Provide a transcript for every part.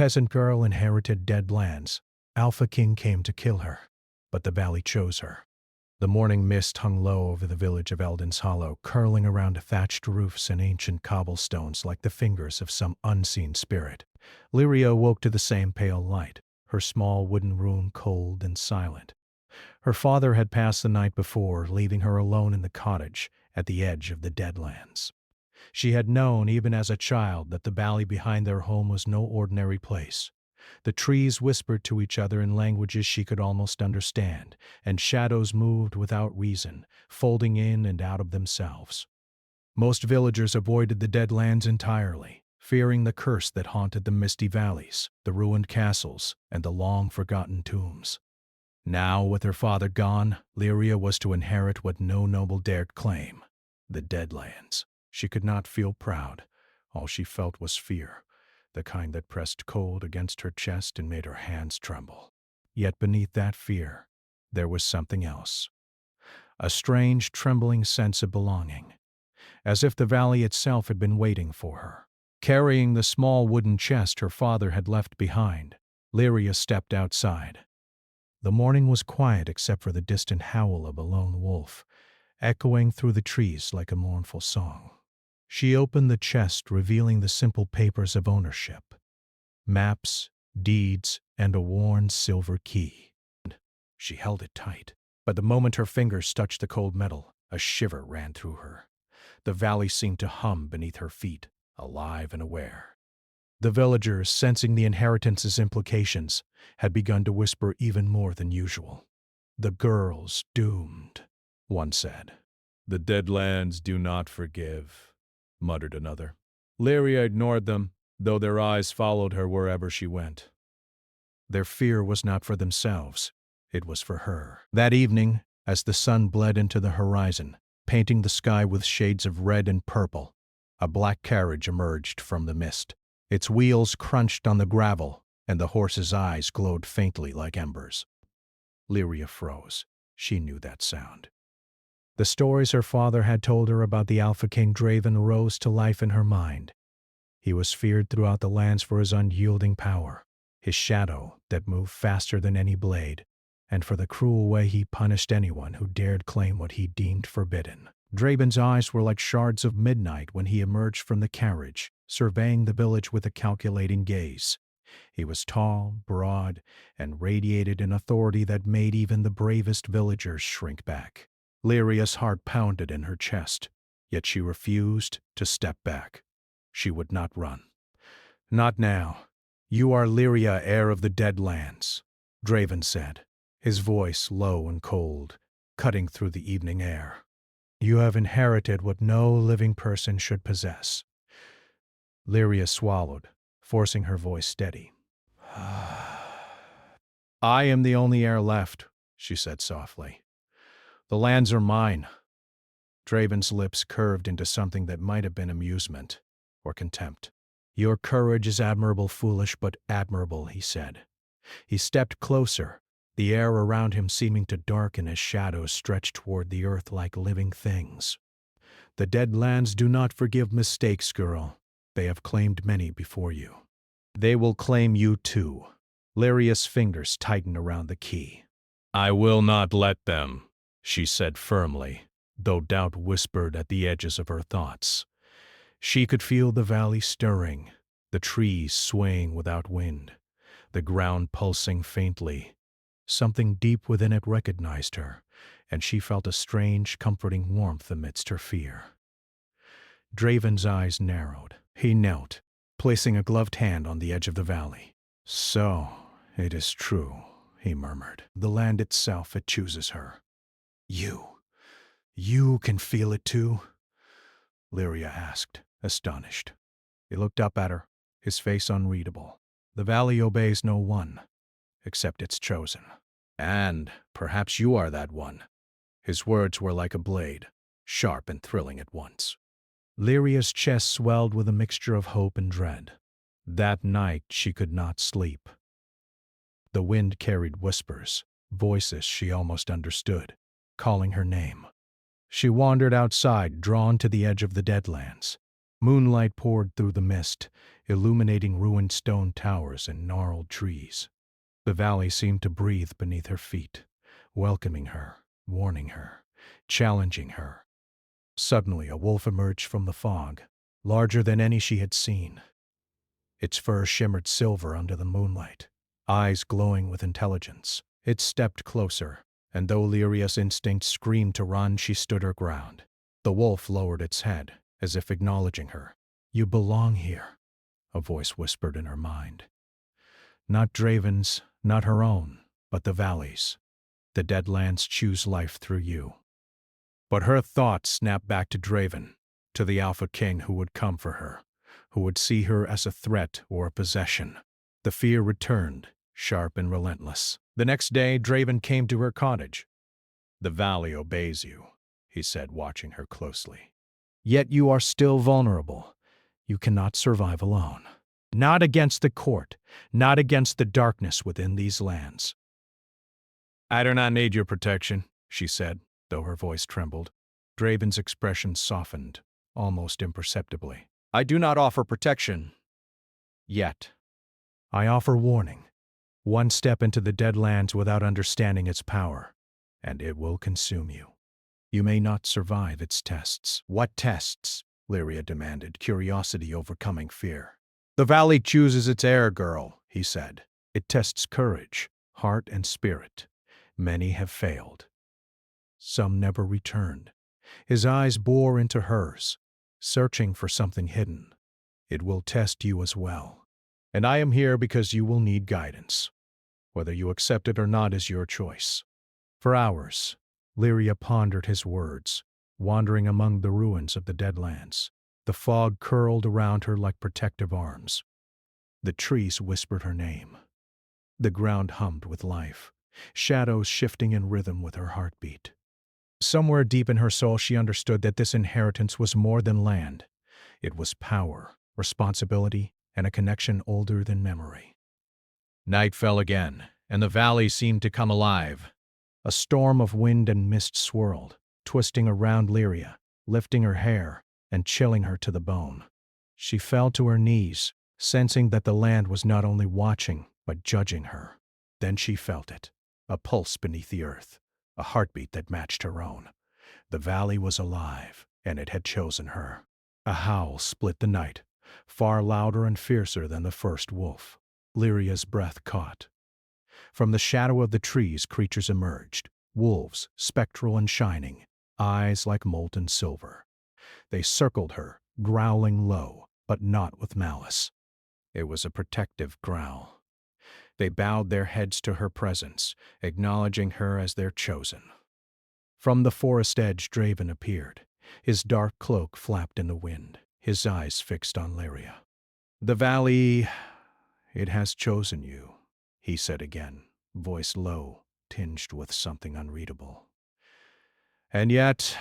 Peasant girl inherited dead lands. Alpha King came to kill her, but the valley chose her. The morning mist hung low over the village of Eldon's Hollow, curling around thatched roofs and ancient cobblestones like the fingers of some unseen spirit. Lyria woke to the same pale light, her small wooden room cold and silent. Her father had passed the night before, leaving her alone in the cottage at the edge of the Deadlands. She had known, even as a child, that the valley behind their home was no ordinary place. The trees whispered to each other in languages she could almost understand, and shadows moved without reason, folding in and out of themselves. Most villagers avoided the Deadlands entirely, fearing the curse that haunted the misty valleys, the ruined castles, and the long-forgotten tombs. Now, with her father gone, Lyria was to inherit what no noble dared claim, the Deadlands. She could not feel proud. All she felt was fear, the kind that pressed cold against her chest and made her hands tremble. Yet beneath that fear, there was something else. A strange, trembling sense of belonging, as if the valley itself had been waiting for her. Carrying the small wooden chest her father had left behind, Lyria stepped outside. The morning was quiet except for the distant howl of a lone wolf, echoing through the trees like a mournful song. She opened the chest, revealing the simple papers of ownership: maps, deeds, and a worn silver key. She held it tight, but the moment her fingers touched the cold metal, a shiver ran through her. The valley seemed to hum beneath her feet, alive and aware. The villagers, sensing the inheritance's implications, had begun to whisper even more than usual. "The girl's doomed," one said. "The Deadlands do not forgive," muttered another. Lyria ignored them, though their eyes followed her wherever she went. Their fear was not for themselves, it was for her. That evening, as the sun bled into the horizon, painting the sky with shades of red and purple, a black carriage emerged from the mist. Its wheels crunched on the gravel, and the horse's eyes glowed faintly like embers. Lyria froze. She knew that sound. The stories her father had told her about the Alpha King Draven rose to life in her mind. He was feared throughout the lands for his unyielding power, his shadow that moved faster than any blade, and for the cruel way he punished anyone who dared claim what he deemed forbidden. Draven's eyes were like shards of midnight when he emerged from the carriage, surveying the village with a calculating gaze. He was tall, broad, and radiated an authority that made even the bravest villagers shrink back. Lyria's heart pounded in her chest, yet she refused to step back. She would not run. "Not now. You are Lyria, heir of the Deadlands," Draven said, his voice low and cold, cutting through the evening air. "You have inherited what no living person should possess." Lyria swallowed, forcing her voice steady. "I am the only heir left," she said softly. "The lands are mine." Draven's lips curved into something that might have been amusement or contempt. "Your courage is admirable, foolish, but admirable," he said. He stepped closer, the air around him seeming to darken as shadows stretched toward the earth like living things. "The Deadlands do not forgive mistakes, girl. They have claimed many before you. They will claim you too." Lyria's fingers tightened around the key. "I will not let them," she said firmly, though doubt whispered at the edges of her thoughts. She could feel the valley stirring, the trees swaying without wind, the ground pulsing faintly. Something deep within it recognized her, and she felt a strange, comforting warmth amidst her fear. Draven's eyes narrowed. He knelt, placing a gloved hand on the edge of the valley. "So, it is true," he murmured. "The land itself, it chooses her. You can feel it too?" Lyria asked, astonished. He looked up at her, his face unreadable. "The valley obeys no one, except its chosen. And perhaps you are that one." His words were like a blade, sharp and thrilling at once. Lyria's chest swelled with a mixture of hope and dread. That night she could not sleep. The wind carried whispers, voices she almost understood, calling her name. She wandered outside, drawn to the edge of the Deadlands. Moonlight poured through the mist, illuminating ruined stone towers and gnarled trees. The valley seemed to breathe beneath her feet, welcoming her, warning her, challenging her. Suddenly, a wolf emerged from the fog, larger than any she had seen. Its fur shimmered silver under the moonlight, eyes glowing with intelligence. It stepped closer, and though Lyria's instinct screamed to run, she stood her ground. The wolf lowered its head, as if acknowledging her. "You belong here," a voice whispered in her mind. Not Draven's, not her own, but the valley's. The Deadlands choose life through you. But her thoughts snapped back to Draven, to the Alpha King who would come for her, who would see her as a threat or a possession. The fear returned, sharp and relentless. The next day, Draven came to her cottage. "The valley obeys you," he said, watching her closely. "Yet you are still vulnerable. You cannot survive alone. Not against the court, not against the darkness within these lands." "I do not need your protection," she said, though her voice trembled. Draven's expression softened, almost imperceptibly. "I do not offer protection. Yet. I offer warning. One step into the Deadlands without understanding its power, and it will consume you. You may not survive its tests." "What tests?" Lyria demanded, curiosity overcoming fear. "The valley chooses its heir, girl," he said. "It tests courage, heart, and spirit. Many have failed. Some never returned." His eyes bore into hers, searching for something hidden. "It will test you as well. And I am here because you will need guidance. Whether you accept it or not is your choice." For hours, Lyria pondered his words, wandering among the ruins of the Deadlands. The fog curled around her like protective arms. The trees whispered her name. The ground hummed with life, shadows shifting in rhythm with her heartbeat. Somewhere deep in her soul she understood that this inheritance was more than land. It was power, responsibility, and a connection older than memory. Night fell again, and the valley seemed to come alive. A storm of wind and mist swirled, twisting around Lyria, lifting her hair, and chilling her to the bone. She fell to her knees, sensing that the land was not only watching, but judging her. Then she felt it, a pulse beneath the earth, a heartbeat that matched her own. The valley was alive, and it had chosen her. A howl split the night, far louder and fiercer than the first wolf. Lyria's breath caught. From the shadow of the trees, creatures emerged, wolves, spectral and shining, eyes like molten silver. They circled her, growling low, but not with malice. It was a protective growl. They bowed their heads to her presence, acknowledging her as their chosen. From the forest edge, Draven appeared. His dark cloak flapped in the wind, his eyes fixed on Lyria. "The valley, it has chosen you," he said again, voice low, tinged with something unreadable. "And yet,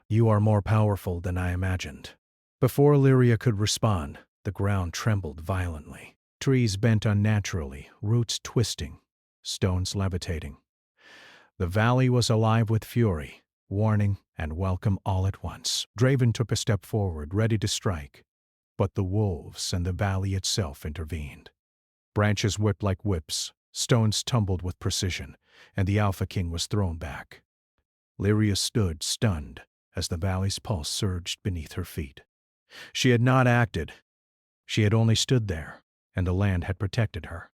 you are more powerful than I imagined." Before Lyria could respond, the ground trembled violently. Trees bent unnaturally, roots twisting, stones levitating. The valley was alive with fury, warning and welcome all at once. Draven took a step forward, ready to strike, but the wolves and the valley itself intervened. Branches whipped like whips, stones tumbled with precision, and the Alpha King was thrown back. Lyria stood, stunned, as the valley's pulse surged beneath her feet. She had not acted. She had only stood there, and the land had protected her.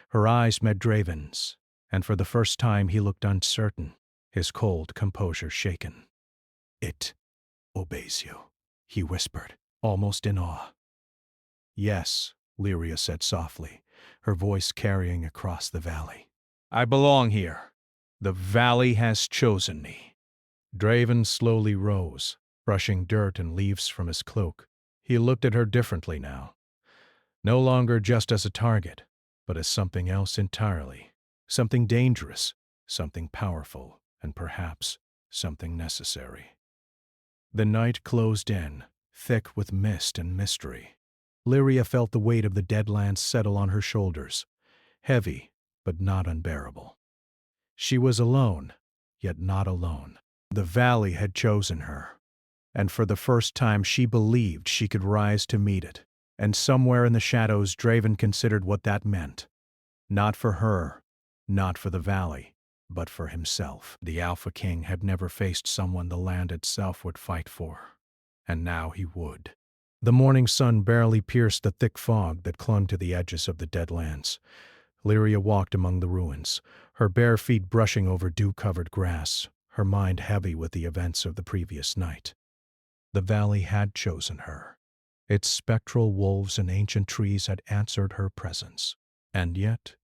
Her eyes met Draven's, and for the first time he looked uncertain, his cold composure shaken. "It obeys you," he whispered, almost in awe. "Yes," Lyria said softly, her voice carrying across the valley. "I belong here. The valley has chosen me." Draven slowly rose, brushing dirt and leaves from his cloak. He looked at her differently now. No longer just as a target, but as something else entirely. Something dangerous, something powerful, and perhaps something necessary. The night closed in, thick with mist and mystery. Lyria felt the weight of the Deadlands settle on her shoulders, heavy but not unbearable. She was alone, yet not alone. The valley had chosen her, and for the first time she believed she could rise to meet it. And somewhere in the shadows, Draven considered what that meant. Not for her, not for the valley, but for himself. The Alpha King had never faced someone the land itself would fight for, and now he would. The morning sun barely pierced the thick fog that clung to the edges of the Deadlands. Lyria walked among the ruins, her bare feet brushing over dew-covered grass, her mind heavy with the events of the previous night. The valley had chosen her. Its spectral wolves and ancient trees had answered her presence. And yet,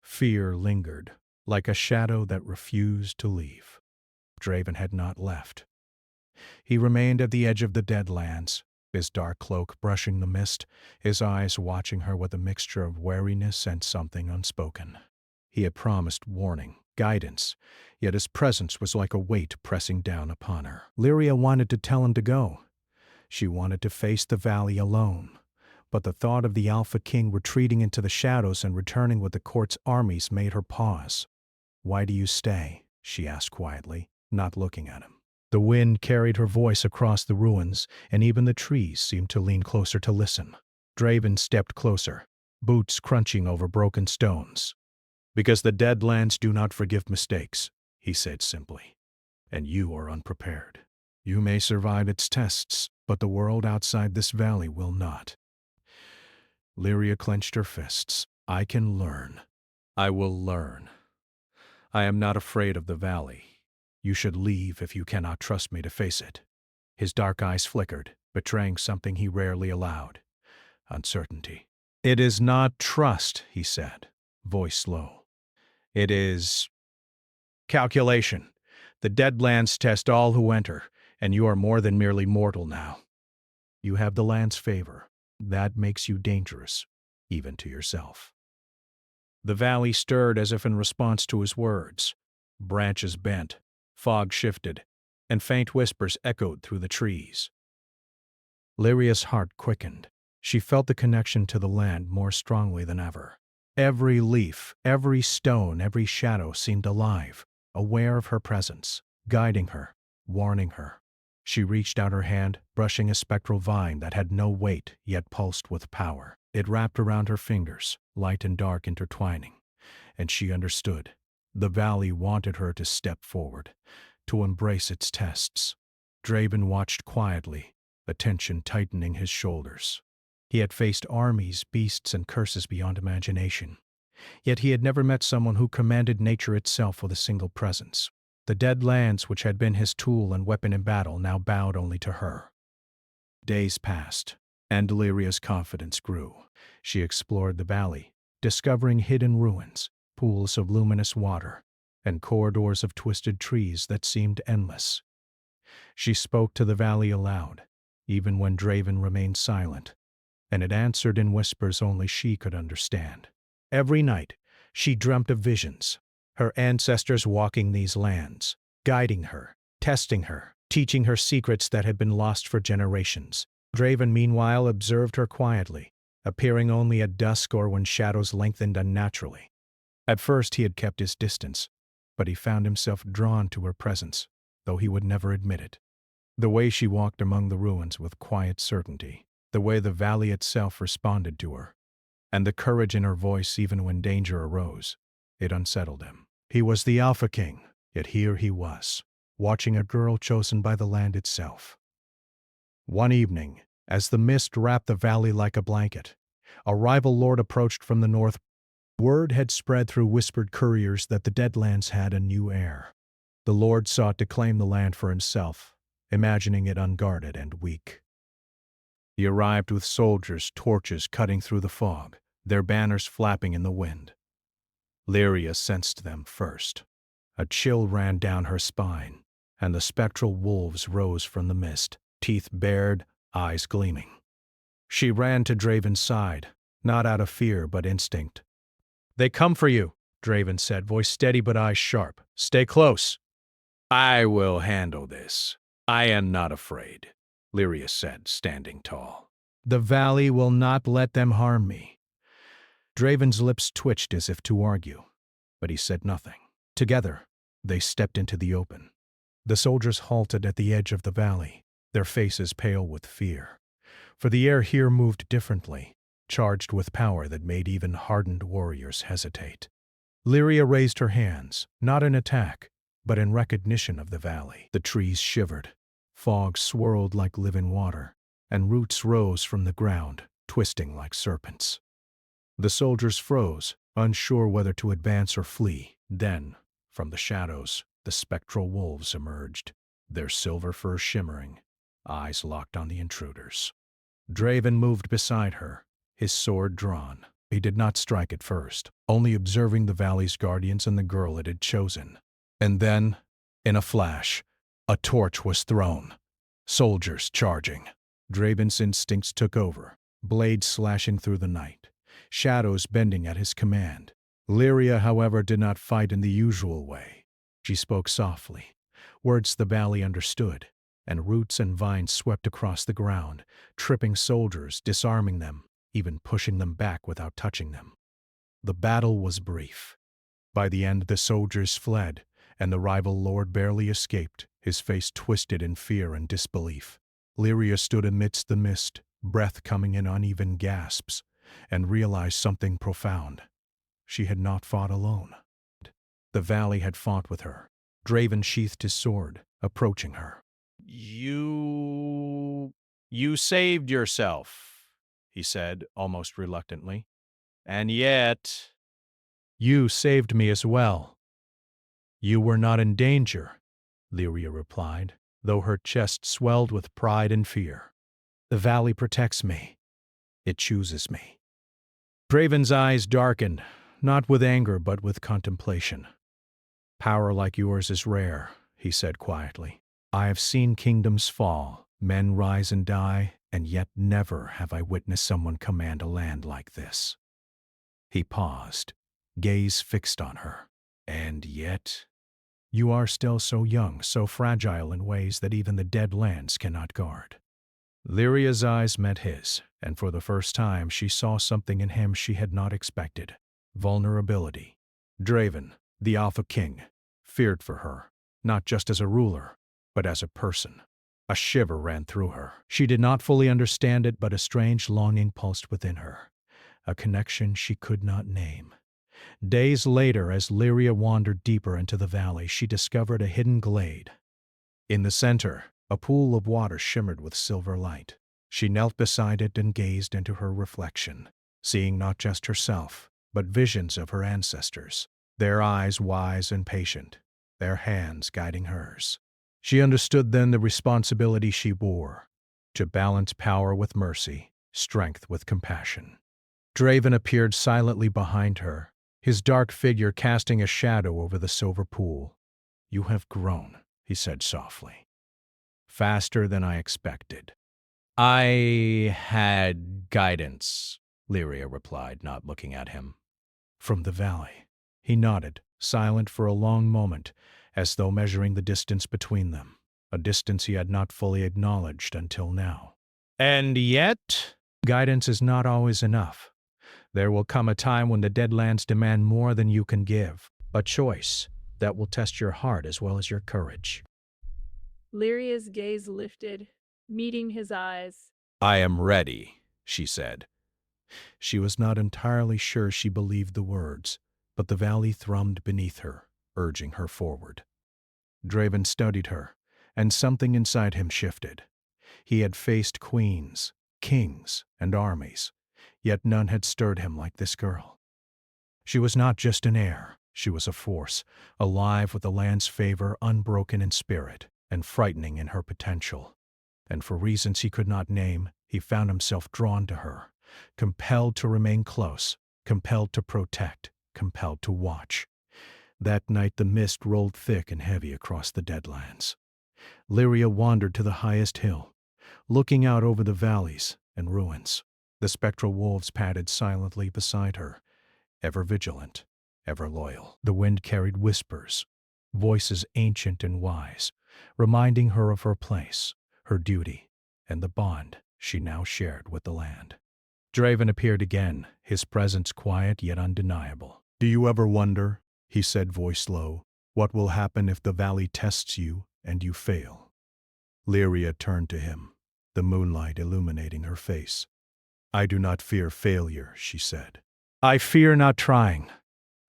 fear lingered, like a shadow that refused to leave. Draven had not left. He remained at the edge of the Deadlands, his dark cloak brushing the mist, his eyes watching her with a mixture of wariness and something unspoken. He had promised warning, guidance, yet his presence was like a weight pressing down upon her. Lyria wanted to tell him to go. She wanted to face the valley alone. But the thought of the Alpha King retreating into the shadows and returning with the court's armies made her pause. "Why do you stay?" she asked quietly, not looking at him. The wind carried her voice across the ruins, and even the trees seemed to lean closer to listen. Draven stepped closer, boots crunching over broken stones. "Because the Deadlands do not forgive mistakes," he said simply. "And you are unprepared. You may survive its tests, but the world outside this valley will not." Lyria clenched her fists. "I can learn. I will learn. I am not afraid of the valley. You should leave if you cannot trust me to face it." His dark eyes flickered, betraying something he rarely allowed: uncertainty. "It is not trust," he said, voice low. "It is calculation. The Deadlands test all who enter, and you are more than merely mortal now. You have the land's favor. That makes you dangerous, even to yourself." The valley stirred as if in response to his words. Branches bent, fog shifted, and faint whispers echoed through the trees. Lyria's heart quickened. She felt the connection to the land more strongly than ever. Every leaf, every stone, every shadow seemed alive, aware of her presence, guiding her, warning her. She reached out her hand, brushing a spectral vine that had no weight yet pulsed with power. It wrapped around her fingers, light and dark intertwining, and she understood. The valley wanted her to step forward, to embrace its tests. Draven watched quietly, the tension tightening his shoulders. He had faced armies, beasts, and curses beyond imagination. Yet he had never met someone who commanded nature itself with a single presence. The Deadlands, which had been his tool and weapon in battle, now bowed only to her. Days passed, and Lyria's confidence grew. She explored the valley, discovering hidden ruins, pools of luminous water, and corridors of twisted trees that seemed endless. She spoke to the valley aloud, even when Draven remained silent, and it answered in whispers only she could understand. Every night, she dreamt of visions, her ancestors walking these lands, guiding her, testing her, teaching her secrets that had been lost for generations. Draven, meanwhile, observed her quietly, appearing only at dusk or when shadows lengthened unnaturally. At first he had kept his distance, but he found himself drawn to her presence, though he would never admit it. The way she walked among the ruins with quiet certainty, the way the valley itself responded to her, and the courage in her voice even when danger arose, it unsettled him. He was the Alpha King, yet here he was, watching a girl chosen by the land itself. One evening, as the mist wrapped the valley like a blanket, a rival lord approached from the north. Word had spread through whispered couriers that the Deadlands had a new heir. The lord sought to claim the land for himself, imagining it unguarded and weak. He arrived with soldiers, torches cutting through the fog, their banners flapping in the wind. Lyria sensed them first. A chill ran down her spine, and the spectral wolves rose from the mist, teeth bared, eyes gleaming. She ran to Draven's side, not out of fear but instinct. "They come for you," Draven said, voice steady but eyes sharp. "Stay close." "I will handle this. I am not afraid," Lyria said, standing tall. "The valley will not let them harm me." Draven's lips twitched as if to argue, but he said nothing. Together, they stepped into the open. The soldiers halted at the edge of the valley, their faces pale with fear. For the air here moved differently, charged with power that made even hardened warriors hesitate. Lyria raised her hands, not in attack, but in recognition of the valley. The trees shivered, fog swirled like living water, and roots rose from the ground, twisting like serpents. The soldiers froze, unsure whether to advance or flee. Then, from the shadows, the spectral wolves emerged, their silver fur shimmering, eyes locked on the intruders. Draven moved beside her, his sword drawn. He did not strike at first, only observing the valley's guardians and the girl it had chosen. And then, in a flash, a torch was thrown. Soldiers charging. Draven's instincts took over, blades slashing through the night, shadows bending at his command. Lyria, however, did not fight in the usual way. She spoke softly, words the valley understood, and roots and vines swept across the ground, tripping soldiers, disarming them, even pushing them back without touching them. The battle was brief. By the end, the soldiers fled, and the rival lord barely escaped, his face twisted in fear and disbelief. Lyria stood amidst the mist, breath coming in uneven gasps, and realized something profound. She had not fought alone. The valley had fought with her. Draven sheathed his sword, approaching her. You saved yourself, he said, almost reluctantly. And yet... You saved me as well. You were not in danger, Lyria replied, though her chest swelled with pride and fear. The valley protects me. It chooses me. Draven's eyes darkened, not with anger but with contemplation. Power like yours is rare, he said quietly. I have seen kingdoms fall, men rise and die, and yet never have I witnessed someone command a land like this. He paused, gaze fixed on her. And yet, you are still so young, so fragile in ways that even the dead lands cannot guard. Lyria's eyes met his, and for the first time she saw something in him she had not expected. Vulnerability. Draven, the Alpha King, feared for her, not just as a ruler, but as a person. A shiver ran through her. She did not fully understand it, but a strange longing pulsed within her, a connection she could not name. Days later, as Lyria wandered deeper into the valley, she discovered a hidden glade. In the center, a pool of water shimmered with silver light. She knelt beside it and gazed into her reflection, seeing not just herself, but visions of her ancestors, their eyes wise and patient, their hands guiding hers. She understood then the responsibility she bore, to balance power with mercy, strength with compassion. Draven appeared silently behind her, his dark figure casting a shadow over the silver pool. You have grown, he said softly. Faster than I expected. I had guidance, Lyria replied, not looking at him. From the valley. He nodded, silent for a long moment, as though measuring the distance between them, a distance he had not fully acknowledged until now. And yet, guidance is not always enough. There will come a time when the Deadlands demand more than you can give, a choice that will test your heart as well as your courage. Lyria's gaze lifted, meeting his eyes. I am ready, she said. She was not entirely sure she believed the words, but the valley thrummed beneath her, urging her forward. Draven studied her, and something inside him shifted. He had faced queens, kings, and armies, yet none had stirred him like this girl. She was not just an heir, she was a force, alive with the land's favor, unbroken in spirit, and frightening in her potential. And for reasons he could not name, he found himself drawn to her, compelled to remain close, compelled to protect, compelled to watch. That night the mist rolled thick and heavy across the Deadlands. Lyria wandered to the highest hill, looking out over the valleys and ruins. The spectral wolves padded silently beside her, ever vigilant, ever loyal. The wind carried whispers, voices ancient and wise, reminding her of her place, her duty, and the bond she now shared with the land. Draven appeared again, his presence quiet yet undeniable. Do you ever wonder, he said, voice low, what will happen if the valley tests you and you fail? Lyria turned to him, the moonlight illuminating her face. "I do not fear failure," she said. "I fear not trying.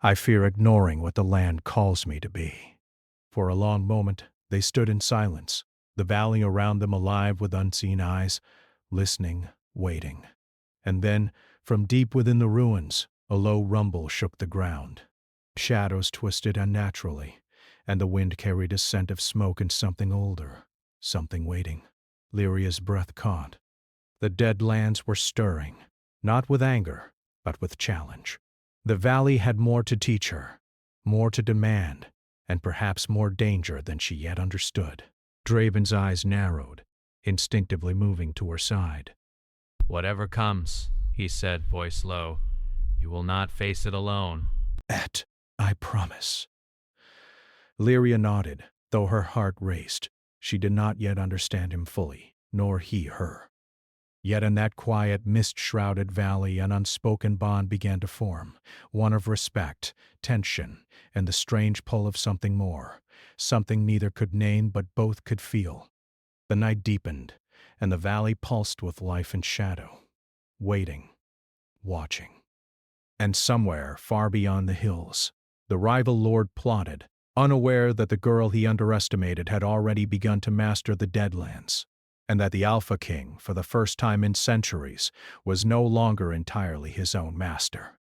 I fear ignoring what the land calls me to be." For a long moment, they stood in silence, the valley around them alive with unseen eyes, listening, waiting. And then, from deep within the ruins, a low rumble shook the ground. Shadows twisted unnaturally, and the wind carried a scent of smoke and something older, something waiting. Lyria's breath caught. The dead lands were stirring, not with anger, but with challenge. The valley had more to teach her, more to demand, and perhaps more danger than she yet understood. Draven's eyes narrowed, instinctively moving to her side. "Whatever comes," he said, voice low, "you will not face it alone." "Et, I promise." Lyria nodded, though her heart raced. She did not yet understand him fully, nor he her. Yet in that quiet, mist-shrouded valley an unspoken bond began to form, one of respect, tension, and the strange pull of something more, something neither could name but both could feel. The night deepened, and the valley pulsed with life and shadow, waiting, watching. And somewhere, far beyond the hills, the rival lord plotted, unaware that the girl he underestimated had already begun to master the Deadlands, and that the Alpha King, for the first time in centuries, was no longer entirely his own master.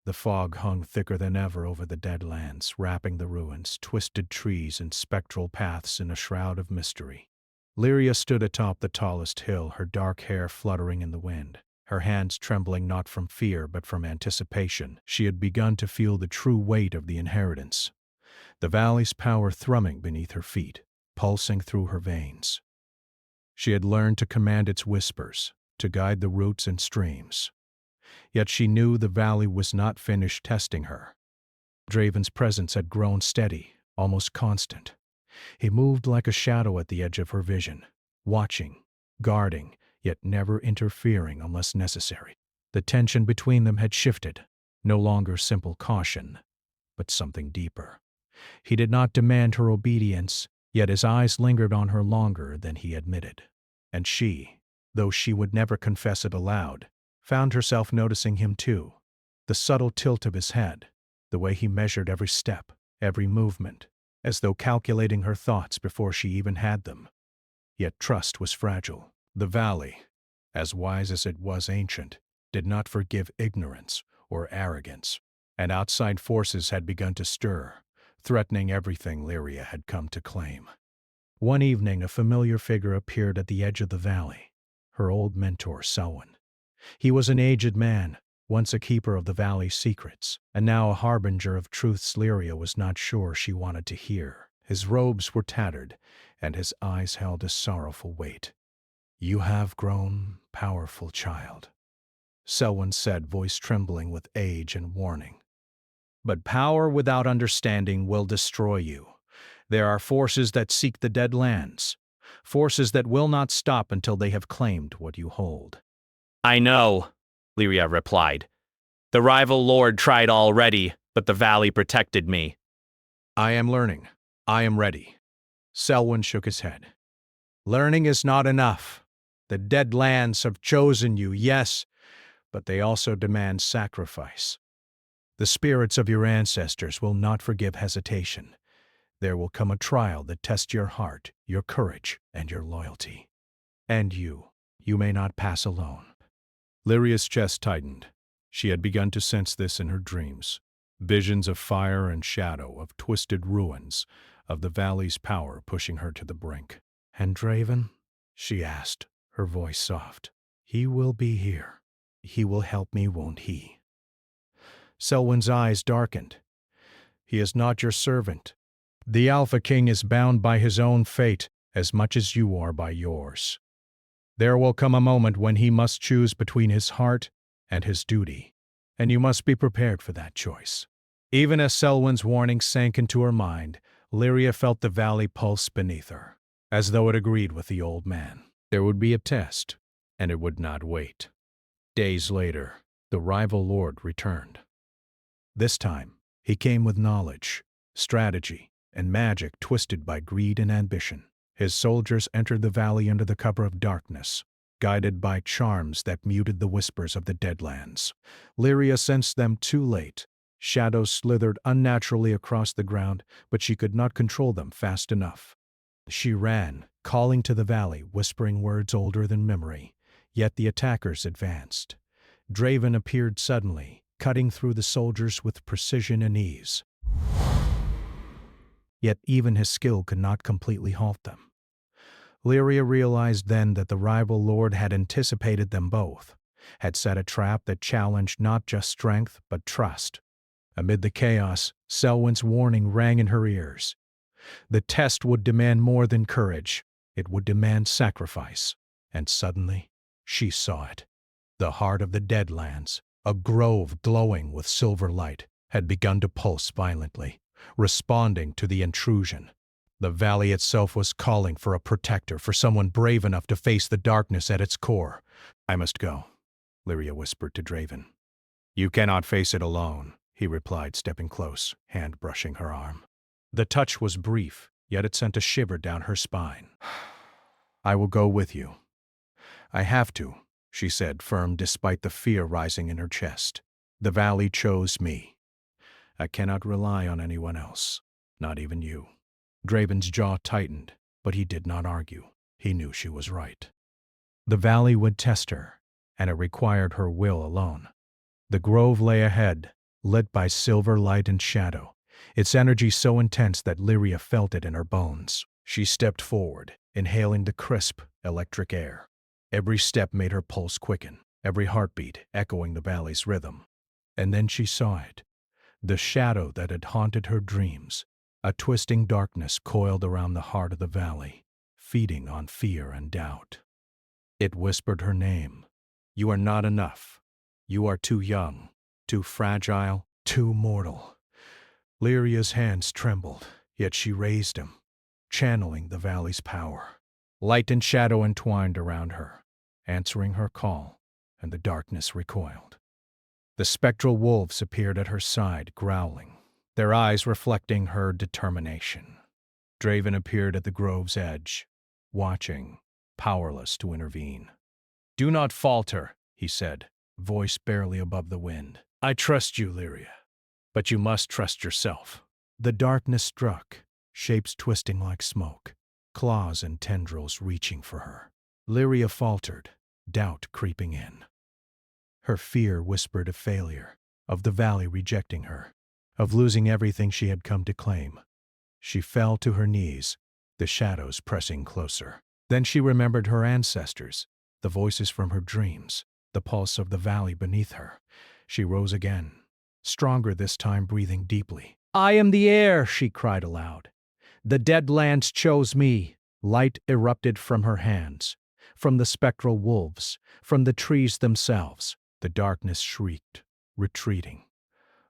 The fog hung thicker than ever over the Deadlands, wrapping the ruins, twisted trees, and spectral paths in a shroud of mystery. Lyria stood atop the tallest hill, her dark hair fluttering in the wind, her hands trembling not from fear but from anticipation. She had begun to feel the true weight of the inheritance, the valley's power thrumming beneath her feet, pulsing through her veins. She had learned to command its whispers, to guide the roots and streams. Yet she knew the valley was not finished testing her. Draven's presence had grown steady, almost constant. He moved like a shadow at the edge of her vision, watching, guarding, yet never interfering unless necessary. The tension between them had shifted, no longer simple caution, but something deeper. He did not demand her obedience, yet his eyes lingered on her longer than he admitted. And she, though she would never confess it aloud, found herself noticing him too, the subtle tilt of his head, the way he measured every step, every movement, as though calculating her thoughts before she even had them. Yet trust was fragile. The valley, as wise as it was ancient, did not forgive ignorance or arrogance, and outside forces had begun to stir, threatening everything Lyria had come to claim. One evening, a familiar figure appeared at the edge of the valley, her old mentor, Selwyn. He was an aged man, once a keeper of the valley's secrets, and now a harbinger of truths Lyria was not sure she wanted to hear. His robes were tattered, and his eyes held a sorrowful weight. "You have grown powerful, child," Selwyn said, voice trembling with age and warning. "But power without understanding will destroy you. There are forces that seek the dead lands, forces that will not stop until they have claimed what you hold." "I know," Lyria replied. "The rival lord tried already, but the valley protected me." "I am learning. I am ready." Selwyn shook his head. "Learning is not enough. The dead lands have chosen you, yes, but they also demand sacrifice. The spirits of your ancestors will not forgive hesitation. There will come a trial that tests your heart, your courage, and your loyalty. And you may not pass alone." Lyria's chest tightened. She had begun to sense this in her dreams. Visions of fire and shadow, of twisted ruins, of the valley's power pushing her to the brink. "And Draven?" she asked, her voice soft. "He will be here. He will help me, won't he?" Selwyn's eyes darkened. "He is not your servant. The Alpha King is bound by his own fate as much as you are by yours. There will come a moment when he must choose between his heart and his duty, and you must be prepared for that choice." Even as Selwyn's warning sank into her mind, Lyria felt the valley pulse beneath her, as though it agreed with the old man. There would be a test, and it would not wait. Days later, the rival lord returned. This time, he came with knowledge, strategy, and magic twisted by greed and ambition. His soldiers entered the valley under the cover of darkness, guided by charms that muted the whispers of the Deadlands. Lyria sensed them too late. Shadows slithered unnaturally across the ground, but she could not control them fast enough. She ran, calling to the valley, whispering words older than memory. Yet the attackers advanced. Draven appeared suddenly, cutting through the soldiers with precision and ease. Yet even his skill could not completely halt them. Lyria realized then that the rival lord had anticipated them both, had set a trap that challenged not just strength but trust. Amid the chaos, Selwyn's warning rang in her ears. The test would demand more than courage. It would demand sacrifice. And suddenly, she saw it. The heart of the Deadlands, a grove glowing with silver light, had begun to pulse violently, responding to the intrusion. The valley itself was calling for a protector, for someone brave enough to face the darkness at its core. "I must go," Lyria whispered to Draven. "You cannot face it alone," he replied, stepping close, hand brushing her arm. The touch was brief, yet it sent a shiver down her spine. "I will go with you. I have to," she said, firm despite the fear rising in her chest. "The valley chose me. I cannot rely on anyone else, not even you." Draven's jaw tightened, but he did not argue. He knew she was right. The valley would test her, and it required her will alone. The grove lay ahead, lit by silver light and shadow, its energy so intense that Lyria felt it in her bones. She stepped forward, inhaling the crisp, electric air. Every step made her pulse quicken, every heartbeat echoing the valley's rhythm. And then she saw it, the shadow that had haunted her dreams. A twisting darkness coiled around the heart of the valley, feeding on fear and doubt. It whispered her name. "You are not enough. You are too young, too fragile, too mortal." Lyria's hands trembled, yet she raised him, channeling the valley's power. Light and shadow entwined around her, answering her call, and the darkness recoiled. The spectral wolves appeared at her side, growling, their eyes reflecting her determination. Draven appeared at the grove's edge, watching, powerless to intervene. "Do not falter," he said, voice barely above the wind. "I trust you, Lyria, but you must trust yourself." The darkness struck, shapes twisting like smoke, claws and tendrils reaching for her. Lyria faltered, doubt creeping in. Her fear whispered of failure, of the valley rejecting her, of losing everything she had come to claim. She fell to her knees, the shadows pressing closer. Then she remembered her ancestors, the voices from her dreams, the pulse of the valley beneath her. She rose again, stronger this time, breathing deeply. "I am the heir," she cried aloud. "The Deadlands chose me." Light erupted from her hands, from the spectral wolves, from the trees themselves. The darkness shrieked, retreating,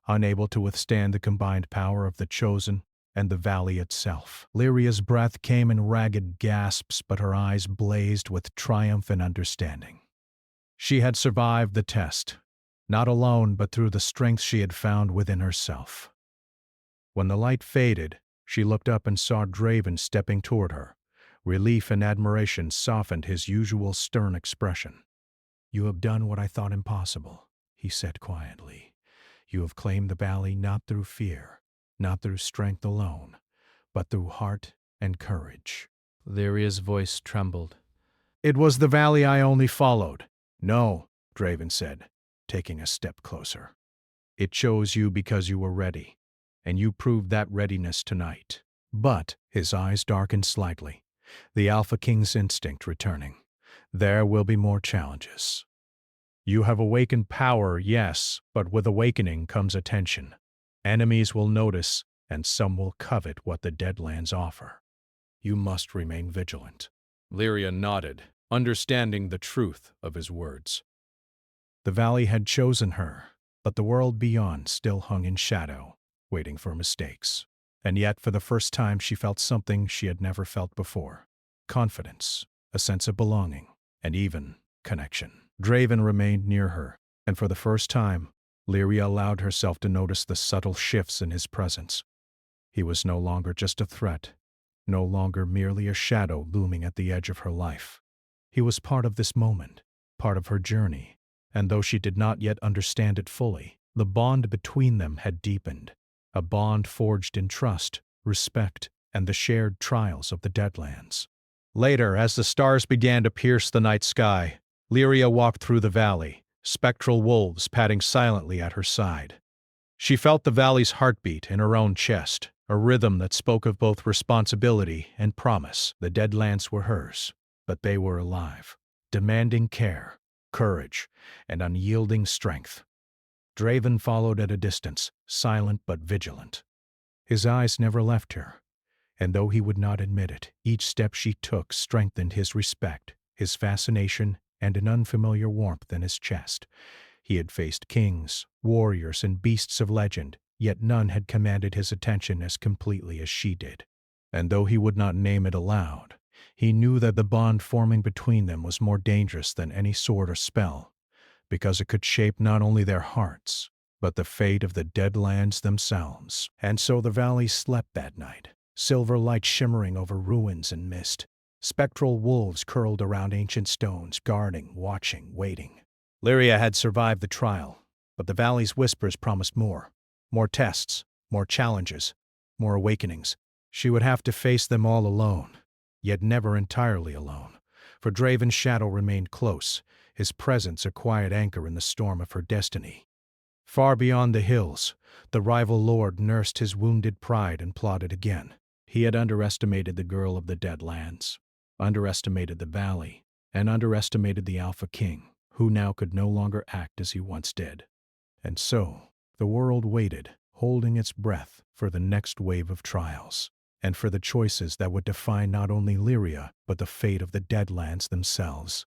unable to withstand the combined power of the chosen and the valley itself. Lyria's breath came in ragged gasps, but her eyes blazed with triumph and understanding. She had survived the test, not alone but through the strength she had found within herself. When the light faded, she looked up and saw Draven stepping toward her. Relief and admiration softened his usual stern expression. "You have done what I thought impossible," he said quietly. "You have claimed the valley not through fear, not through strength alone, but through heart and courage." Lyria's voice trembled. "It was the valley I only followed." "No," Draven said, taking a step closer. "It chose you because you were ready, and you proved that readiness tonight." But his eyes darkened slightly, the Alpha King's instinct returning. "There will be more challenges. You have awakened power, yes, but with awakening comes attention. Enemies will notice, and some will covet what the Deadlands offer. You must remain vigilant." Lyria nodded, understanding the truth of his words. The valley had chosen her, but the world beyond still hung in shadow, waiting for mistakes. And yet, for the first time, she felt something she had never felt before. Confidence, a sense of belonging, and even connection. Draven remained near her, and for the first time, Lyria allowed herself to notice the subtle shifts in his presence. He was no longer just a threat. no longer merely a shadow looming at the edge of her life. He was part of this moment, part of her journey, and though she did not yet understand it fully, the bond between them had deepened, a bond forged in trust, respect, and the shared trials of the Deadlands. Later, as the stars began to pierce the night sky, Lyria walked through the valley, spectral wolves padding silently at her side. She felt the valley's heartbeat in her own chest, a rhythm that spoke of both responsibility and promise. The Deadlands were hers, but they were alive, demanding care, courage, and unyielding strength. Draven followed at a distance, silent but vigilant. His eyes never left her, and though he would not admit it, each step she took strengthened his respect, his fascination, and an unfamiliar warmth in his chest. He had faced kings, warriors, and beasts of legend, yet none had commanded his attention as completely as she did. And though he would not name it aloud, he knew that the bond forming between them was more dangerous than any sword or spell, because it could shape not only their hearts, but the fate of the Deadlands themselves. And so the valley slept that night, silver light shimmering over ruins and mist. Spectral wolves curled around ancient stones, guarding, watching, waiting. Lyria had survived the trial, but the valley's whispers promised more. More tests, more challenges, more awakenings. She would have to face them all alone, yet never entirely alone, for Draven's shadow remained close, his presence a quiet anchor in the storm of her destiny. Far beyond the hills, the rival lord nursed his wounded pride and plotted again. He had underestimated the girl of the Deadlands, underestimated the valley, and underestimated the Alpha King, who now could no longer act as he once did. And so, the world waited, holding its breath for the next wave of trials, and for the choices that would define not only Lyria, but the fate of the Deadlands themselves.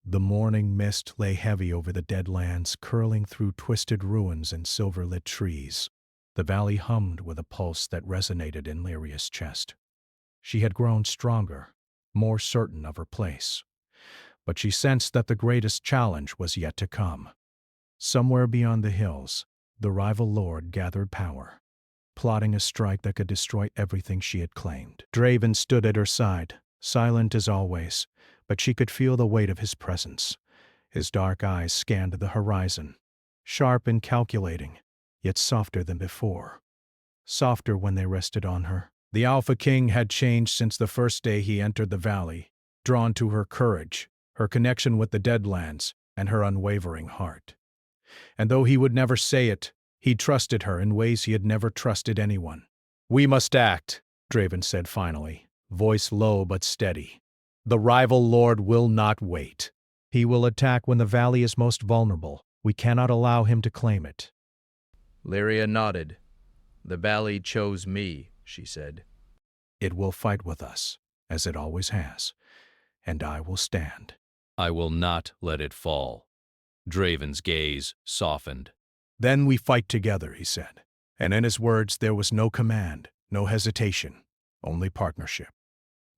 The morning mist lay heavy over the Deadlands, curling through twisted ruins and silver-lit trees. The valley hummed with a pulse that resonated in Lyria's chest. She had grown stronger, more certain of her place. But she sensed that the greatest challenge was yet to come. Somewhere beyond the hills, the rival lord gathered power, plotting a strike that could destroy everything she had claimed. Draven stood at her side, silent as always, but she could feel the weight of his presence. His dark eyes scanned the horizon, sharp and calculating, yet softer than before. Softer when they rested on her. The Alpha King had changed since the first day he entered the valley, drawn to her courage, her connection with the Deadlands, and her unwavering heart. And though he would never say it, he trusted her in ways he had never trusted anyone. "We must act," Draven said finally, voice low but steady. "The rival lord will not wait. He will attack when the valley is most vulnerable. We cannot allow him to claim it." Lyria nodded. "The valley chose me," she said. "It will fight with us, as it always has, and I will stand." "I will not let it fall." Draven's gaze softened. "Then we fight together," he said, and in his words there was no command, no hesitation, only partnership.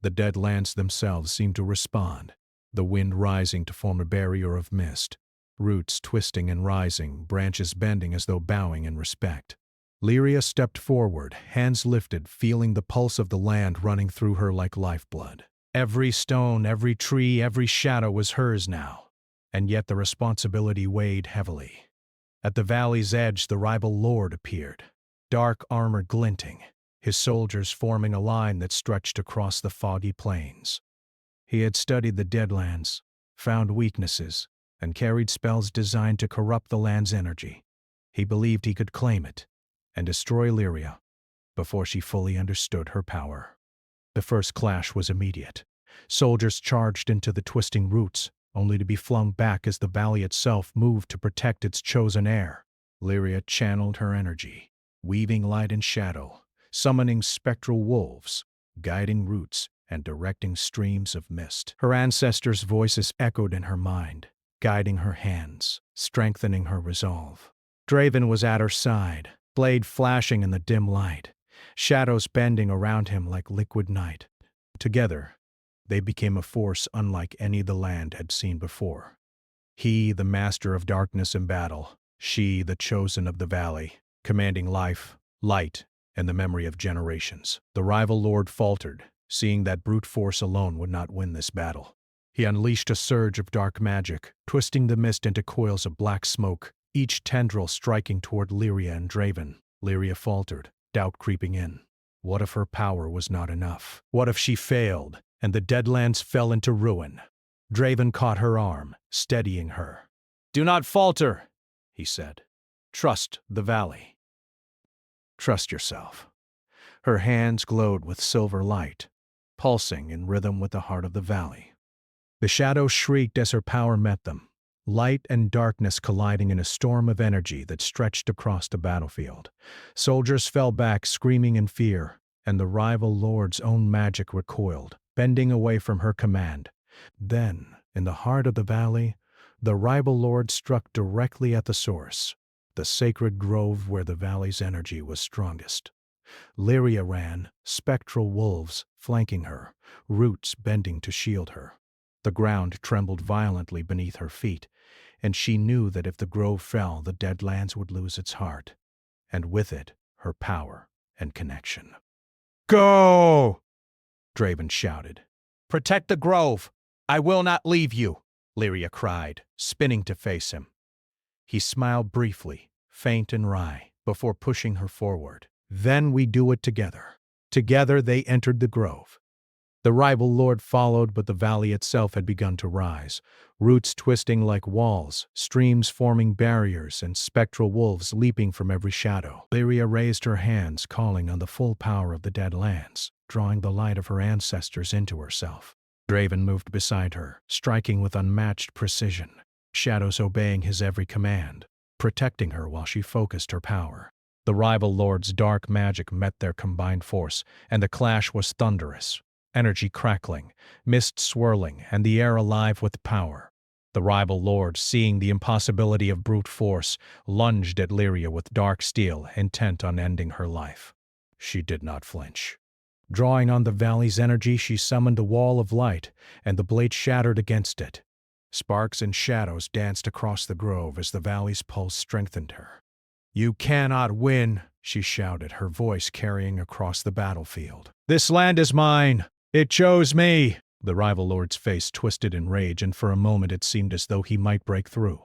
The Deadlands themselves seemed to respond, the wind rising to form a barrier of mist, roots twisting and rising, branches bending as though bowing in respect. Lyria stepped forward, hands lifted, feeling the pulse of the land running through her like lifeblood. Every stone, every tree, every shadow was hers now, and yet the responsibility weighed heavily. At the valley's edge, the rival lord appeared, dark armor glinting, his soldiers forming a line that stretched across the foggy plains. He had studied the Deadlands, found weaknesses, and carried spells designed to corrupt the land's energy. He believed he could claim it and destroy Lyria before she fully understood her power. The first clash was immediate. Soldiers charged into the twisting roots, only to be flung back as the valley itself moved to protect its chosen heir. Lyria channeled her energy, weaving light and shadow, summoning spectral wolves, guiding roots, and directing streams of mist. Her ancestors' voices echoed in her mind, guiding her hands, strengthening her resolve. Draven was at her side, blade flashing in the dim light, shadows bending around him like liquid night. Together, they became a force unlike any the land had seen before. He, the master of darkness in battle, she, the chosen of the valley, commanding life, light, and the memory of generations. The rival lord faltered, seeing that brute force alone would not win this battle. He unleashed a surge of dark magic, twisting the mist into coils of black smoke, each tendril striking toward Lyria and Draven. Lyria faltered, doubt creeping in. What if her power was not enough? What if she failed, and the Deadlands fell into ruin? Draven caught her arm, steadying her. "Do not falter," he said. "Trust the valley. Trust yourself." Her hands glowed with silver light, pulsing in rhythm with the heart of the valley. The shadows shrieked as her power met them, light and darkness colliding in a storm of energy that stretched across the battlefield. Soldiers fell back, screaming in fear, and the rival lord's own magic recoiled, bending away from her command. Then, in the heart of the valley, the rival lord struck directly at the source, the sacred grove where the valley's energy was strongest. Lyria ran, spectral wolves flanking her, roots bending to shield her. The ground trembled violently beneath her feet, and she knew that if the grove fell, the Deadlands would lose its heart, and with it, her power and connection. "Go!" Draven shouted. "Protect the grove! I will not leave you!" Lyria cried, spinning to face him. He smiled briefly, faint and wry, before pushing her forward. "Then we do it together." Together they entered the grove. The rival lord followed, but the valley itself had begun to rise, roots twisting like walls, streams forming barriers, and spectral wolves leaping from every shadow. Lyria raised her hands, calling on the full power of the Deadlands, drawing the light of her ancestors into herself. Draven moved beside her, striking with unmatched precision, shadows obeying his every command, protecting her while she focused her power. The rival lord's dark magic met their combined force, and the clash was thunderous. Energy crackling, mist swirling, and the air alive with power. The rival lord, seeing the impossibility of brute force, lunged at Lyria with dark steel, intent on ending her life. She did not flinch. Drawing on the valley's energy, she summoned a wall of light, and the blade shattered against it. Sparks and shadows danced across the grove as the valley's pulse strengthened her. "You cannot win," she shouted, her voice carrying across the battlefield. "This land is mine. It chose me." The rival lord's face twisted in rage, and for a moment it seemed as though he might break through.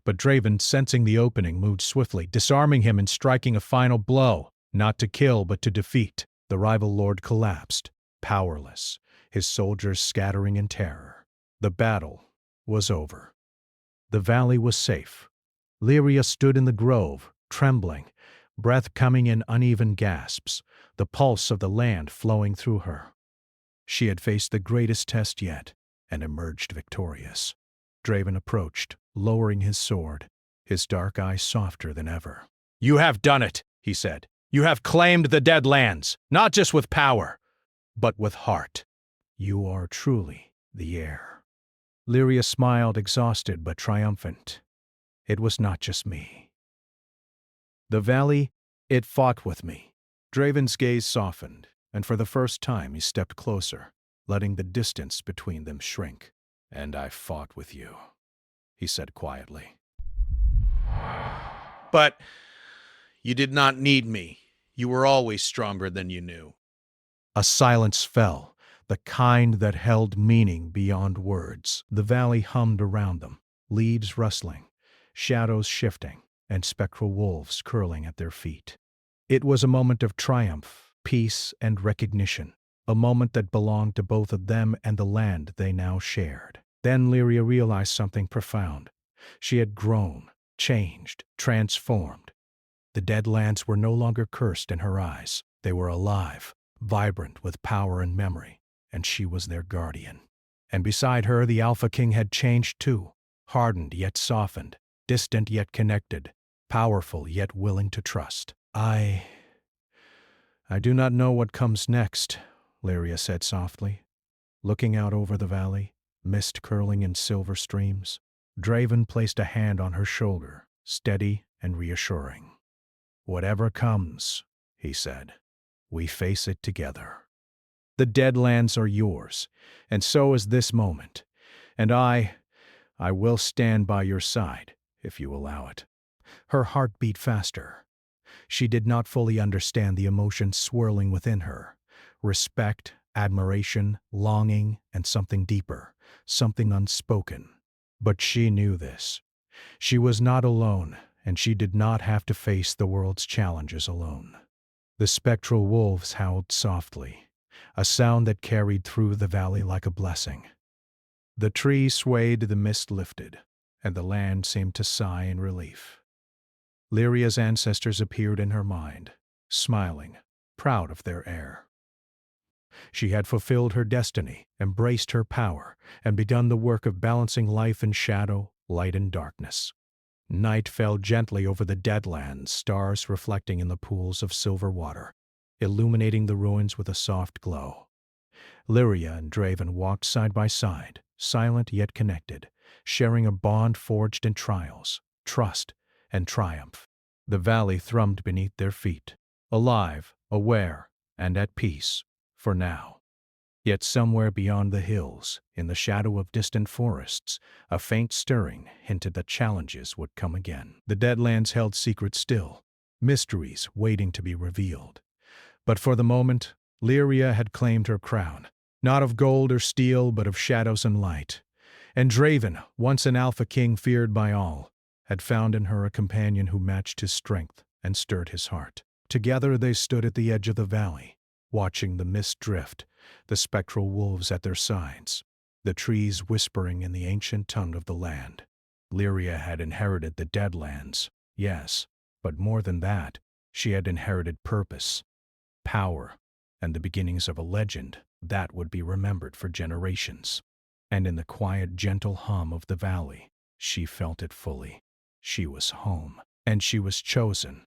But Draven, sensing the opening, moved swiftly, disarming him and striking a final blow, not to kill but to defeat. The rival lord collapsed, powerless, his soldiers scattering in terror. The battle was over. The valley was safe. Lyria stood in the grove, trembling, breath coming in uneven gasps, the pulse of the land flowing through her. She had faced the greatest test yet, and emerged victorious. Draven approached, lowering his sword, his dark eyes softer than ever. "You have done it," he said. "You have claimed the Deadlands, not just with power, but with heart. You are truly the heir." Lyria smiled, exhausted but triumphant. "It was not just me. The valley, it fought with me." Draven's gaze softened, and for the first time he stepped closer, letting the distance between them shrink. "And I fought with you," he said quietly. "But you did not need me. You were always stronger than you knew." A silence fell, the kind that held meaning beyond words. The valley hummed around them, leaves rustling, shadows shifting, and spectral wolves curling at their feet. It was a moment of triumph, peace, and recognition, a moment that belonged to both of them and the land they now shared. Then Lyria realized something profound. She had grown, changed, transformed. The Deadlands were no longer cursed in her eyes. They were alive, vibrant with power and memory, and she was their guardian. And beside her, the Alpha King had changed too, hardened yet softened, distant yet connected, powerful yet willing to trust. I do not know what comes next," Lyria said softly, looking out over the valley, mist curling in silver streams. Draven placed a hand on her shoulder, steady and reassuring. "Whatever comes," he said, "we face it together. The Deadlands are yours, and so is this moment, and I will stand by your side, if you allow it." Her heart beat faster. She did not fully understand the emotions swirling within her. Respect, admiration, longing, and something deeper, something unspoken. But she knew this. She was not alone, and she did not have to face the world's challenges alone. The spectral wolves howled softly, a sound that carried through the valley like a blessing. The trees swayed, the mist lifted, and the land seemed to sigh in relief. Lyria's ancestors appeared in her mind, smiling, proud of their heir. She had fulfilled her destiny, embraced her power, and begun the work of balancing life and shadow, light and darkness. Night fell gently over the Deadlands, stars reflecting in the pools of silver water, illuminating the ruins with a soft glow. Lyria and Draven walked side by side, silent yet connected, sharing a bond forged in trials, trust, and triumph. The valley thrummed beneath their feet, alive, aware, and at peace, for now. Yet somewhere beyond the hills, in the shadow of distant forests, a faint stirring hinted that challenges would come again. The Deadlands held secrets still, mysteries waiting to be revealed. But for the moment, Lyria had claimed her crown, not of gold or steel, but of shadows and light. And Draven, once an alpha king feared by all, had found in her a companion who matched his strength and stirred his heart. Together they stood at the edge of the valley, watching the mist drift, the spectral wolves at their sides, the trees whispering in the ancient tongue of the land. Lyria had inherited the Deadlands, yes, but more than that, she had inherited purpose, power, and the beginnings of a legend that would be remembered for generations. And in the quiet, gentle hum of the valley, she felt it fully. She was home, and she was chosen,